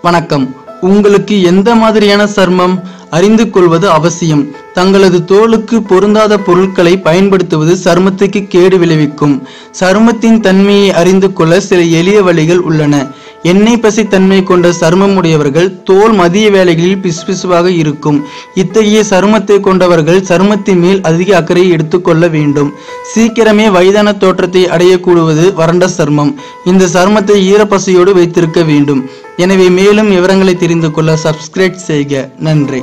வணக்கம். உங்களுக்கு எந்த மாதிரியான சர்மம் அறிந்து கொள்வது அவசியம். தங்களது தோலுக்கு பொருந்தாத பொருட்களை பயன்படுத்துவது சருமத்துக்கு கேடு விளைவிக்கும். சருமத்தின் தன்மையை அறிந்து கொள்ள சில எளிய வழிகள் உள்ளன. எண்ணெய் பசை தன்மை கொண்ட சருமம் உடையவர்கள் தோல் மதிய வேளைகளில் பிசுபிசுவாக இருக்கும். இத்தகைய சருமத்தை கொண்டவர்கள் சருமத்தின் மேல் அதிக அக்கறையை எடுத்துக்கொள்ள வேண்டும். சீக்கிரமே வயதான தோற்றத்தை அடையக்கூடுவது வறண்ட சருமம். இந்த சருமத்தை ஈரப்பசையோடு வைத்திருக்க வேண்டும். எனவே மேலும் விவரங்களை தெரிந்து கொள்ள சப்ஸ்கிரைப் செய்க. நன்றி.